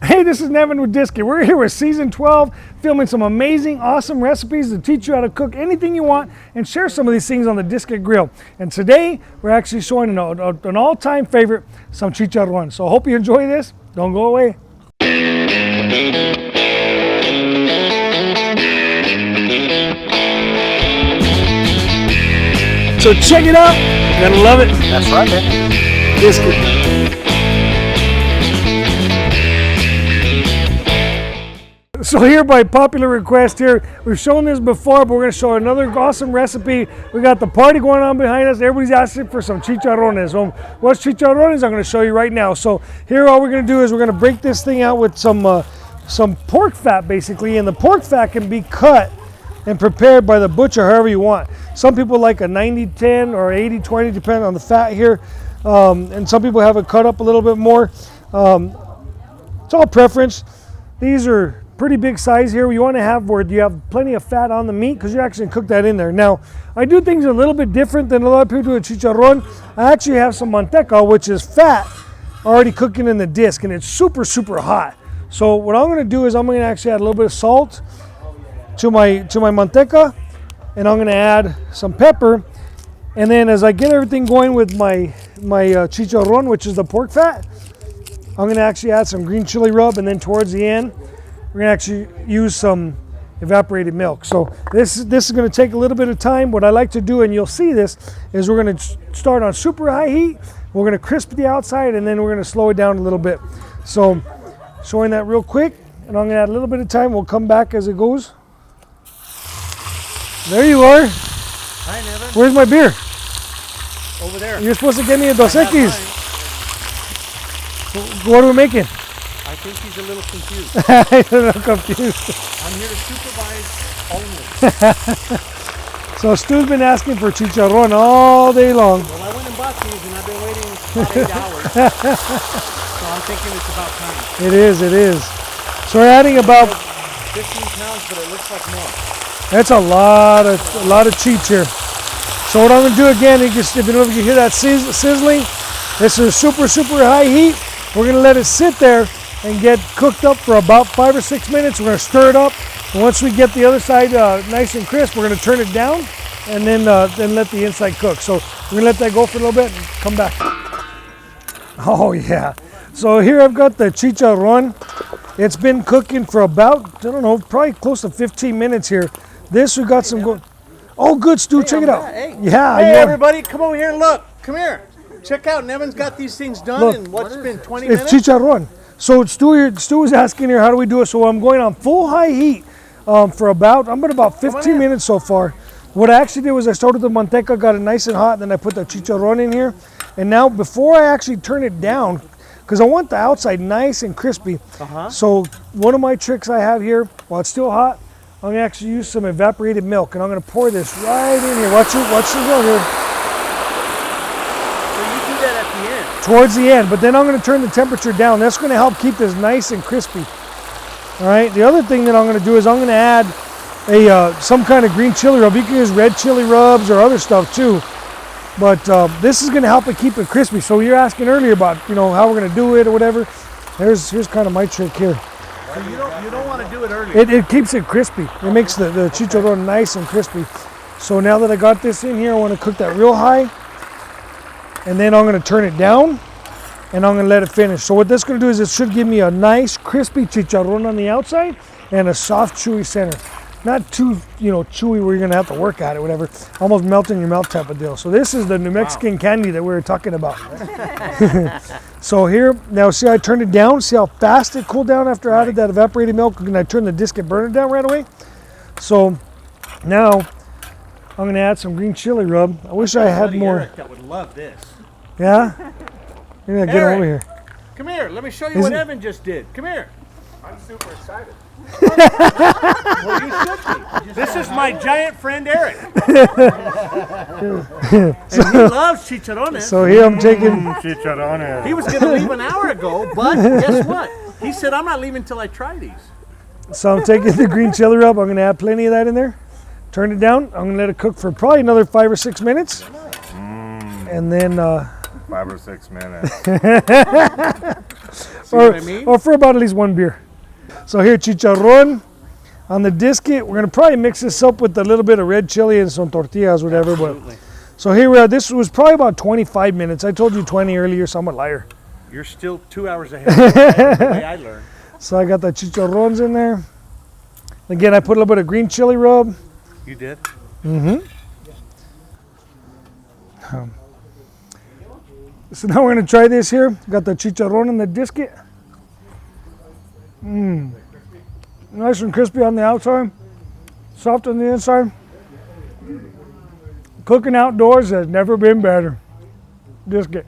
Hey, this is Nevin with Disky. We're here with season 12, filming some amazing, awesome recipes to teach you how to cook anything you want and share some of these things on the Disky grill. And today, we're actually showing an all-time favorite, some chicharron. So I hope you enjoy this. Don't go away. So check it out. You're gonna love it. That's right, man. Disky. So here, by popular request here, we've shown this before, but we're going to show another awesome recipe. We got the party going on behind us. Everybody's asking for some chicharones. So what's chicharones? I'm going to show you right now. So here, all we're going to do is we're going to break this thing out with some pork fat, basically. And the pork fat can be cut and prepared by the butcher however you want. Some people like a 90-10 or 80-20, depending on the fat here. And some people have it cut up a little bit more. It's all preference. These are pretty big size here. You want to have where you have plenty of fat on the meat because you're actually going to cook that in there. Now, I do things a little bit different than a lot of people do with chicharron. I actually have some manteca, which is fat, already cooking in the disc, and it's super, super hot. So what I'm going to do is I'm going to actually add a little bit of salt to my manteca, and I'm going to add some pepper. And then as I get everything going with my chicharron, which is the pork fat, I'm going to actually add some green chili rub, and then towards the end, we're going to actually use some evaporated milk. So this is going to take a little bit of time. What I like to do, and you'll see this, is we're going to start on super high heat. We're going to crisp the outside, and then we're going to slow it down a little bit. So showing that real quick, and I'm going to add a little bit of time. We'll come back as it goes. There you are. Hi, Nevin. Where's my beer? Over there. You're supposed to get me a Dos Equis. What are we making? I think he's a little confused. I'm a little confused. I'm here to supervise only. So Stu's been asking for chicharron all day long. Well, I went and bought these, and I've been waiting about 8 hours. So I'm thinking it's about time. It is. So we're adding about 15 pounds, but it looks like more. that's a lot of cheech here. So what I'm going to do again, if you know if you can hear that sizzling, this is super, super high heat. We're going to let it sit there and get cooked up for about 5 or 6 minutes. We're going to stir it up. And once we get the other side nice and crisp, we're going to turn it down and then let the inside cook. So we're going to let that go for a little bit and come back. Oh yeah. So here I've got the chicharron. It's been cooking for about, I don't know, probably close to 15 minutes here. This we got some good. Oh good, Stu, check it out. Hey. Yeah. Hey, everybody, come over here and look. Come here. Check out, Nevin's got these things done Look, in what's been 20 it's minutes? chicharron. So Stu was asking here, how do we do it? So I'm going on full high heat for about 15 minutes so far. What I actually did was I started the manteca, got it nice and hot, then I put the chicharron in here. And now before I actually turn it down, because I want the outside nice and crispy. So one of my tricks I have here, while it's still hot, I'm gonna actually use some evaporated milk, and I'm gonna pour this right in here. Watch the go here. Towards the end, but then I'm going to turn the temperature down. That's going to help keep this nice and crispy. All right. The other thing that I'm going to do is I'm going to add some kind of green chili rub. You can use red chili rubs or other stuff too, but this is going to help it keep it crispy. So you're asking earlier about how we're going to do it or whatever. Here's kind of my trick here. So you don't want to do it early. It keeps it crispy. It makes the chicharron nice and crispy. So now that I got this in here, I want to cook that real high. And then I'm going to turn it down and I'm going to let it finish. So what that's going to do is it should give me a nice crispy chicharron on the outside and a soft chewy center. Not too chewy where you're going to have to work at it, whatever. Almost melt in your mouth type of deal. So this is the New Mexican candy that we were talking about. So here, now see I turned it down. See how fast it cooled down after I added that evaporated milk? And I turned the disc and burned it down right away. So now I'm going to add some green chili rub. I wish I had more. Eric that would love this. Yeah? You're gonna get him over here. Come here. Let me show you what Evan just did. Come here. I'm super excited. Well, you should be. This is my giant friend Eric. And he loves chicharrones. So here I'm taking Chicharrones. He was going to leave an hour ago, but guess what? He said, I'm not leaving until I try these. So I'm taking the green chili rub. I'm gonna add plenty of that in there. Turn it down. I'm gonna let it cook for probably another 5 or 6 minutes. And then 5 or 6 minutes. See what I mean? Or for about at least one beer. So here, chicharron on the disket. We're gonna probably mix this up with a little bit of red chili and some tortillas, whatever. Absolutely. But so here we are. This was probably about 25 minutes. I told you 20 earlier, so I'm a liar. You're still 2 hours ahead of the way I learned. So I got the chicharrones in there. Again, I put a little bit of green chili rub. You did? Mm-hmm. So now we're gonna try this here. Got the chicharron in the disket. Nice and crispy on the outside, soft on the inside. Cooking outdoors has never been better. Disket.